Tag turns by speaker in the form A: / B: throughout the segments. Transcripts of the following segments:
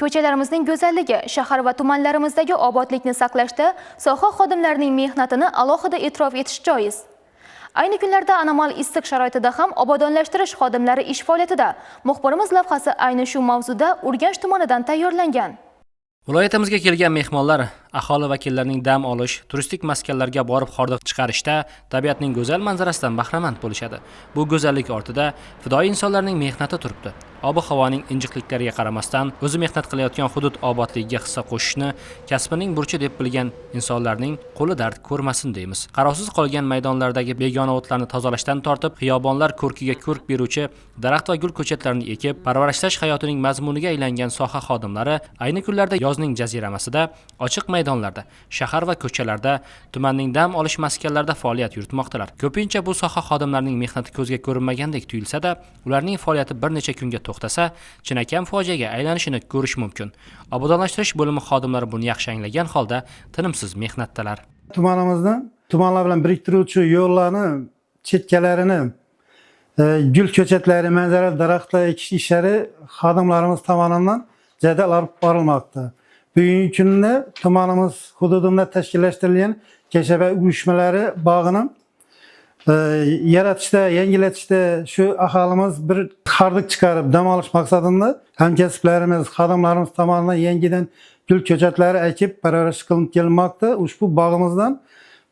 A: Ko'chalarimizning go'zalligi, shahar va tumanlarimizdagi obodlikni saqlashda soha xodimlarining mehnatini alohida e'tirof etish joiz. Ayni kunlarda anomal issiq sharoitida ham obodonlashtirish xodimlari ish faoliyatida. Muxbirimiz lavhasi ayni shu mavzuda Urganch tumanidan tayyorlangan.
B: Viloyatimizga kelgan mehmonlar aholi vakillarining dam olish, turistik maskanlarga borib hordiq chiqarishda tabiatning go'zal manzarasidan bahramand bo'lishadi. Bu go'zallik ortida fidoyi insonlarning mehnati turibdi. Ob-havoning injiqliklariga qaramasdan o'zi mehnat qilayotgan hudud obodligiga hissa qo'shishni kasbining burchi deb bilgan insonlarning qo'li dard ko'rmasin deymiz. Qarovsiz qolgan maydonlardagi begona o'tlarni tozalashdan tortib, xiyobonlar ko'rkiga ko'rk beruvchi daraxt va gul ko'chatlarini ekib, parvarishlash hayotining mazmuniga aylangan soha xodimlari ayni kunlarda yozning jaziramasida ochiq maydonlarda, shahar va ko'chalarda, tumanning dam olish maskanlarida faoliyat yuritmoqdalar. Ko'pincha bu soha xodimlarining mehnati ko'zga ko'rinmagandek tuyulsa-da, ularning faoliyati bir necha kunga to'xtasa, chinakam fojiaga aylanishini ko'rish mumkin. Obodonlashtirish bo'limi xodimlari buni yaxshi anglagan holda tinimsiz mehnatdalar.
C: Tumanimizda tumanlar bilan biriktiruvchi yo'llarni chetkalarini gul ko'chatlari, manzara daraxtlar ekish ishlari xodimlarimiz tomonidan jadal olib borilmoqda. Bugungi kunda tumanimiz hududida tashkillashtirilgan Kashaba uyushmalari bog'ini yaratishda, yangilatishda shu aholimiz bir hordiq chiqarib dam olish maqsadida hamkasblarimiz, xodimlarimiz tomonidan yangidan gul ko'chatlari ekib parvarish qilinib kelmoqda. Ushbu bog'imizdan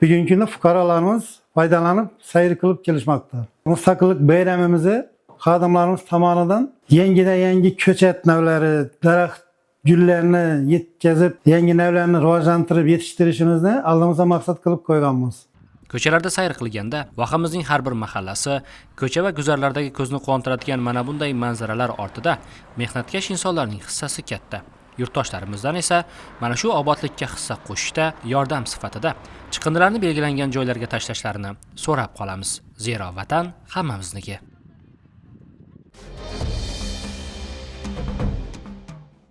C: bugungi kunda fuqarolarimiz foydalanib, sayr qilib kelishmoqda. Mustaqillik bayramimizni xodimlarimiz tomonidan yangi ko'chat navlari, daraxt gullarni yetkazib, yangi navlarni rivojlantirib yetishtirishimizni oldimizga maqsad qilib qo'yganmiz.
B: Ko'chalarda sayr qilganda vohamizning har bir mahallasi, ko'cha va guzarlardagi ko'zni quvontiradigan mana bunday manzaralar ortida mehnatkash insonlarning hissasi katta. Yurtdoshlarimizdan esa mana shu obodlikka hissa qo'shishda yordam sifatida chiqindilarni belgilangan joylarga tashlashlarini so'rab qolamiz. Zero vatan hammamizniki.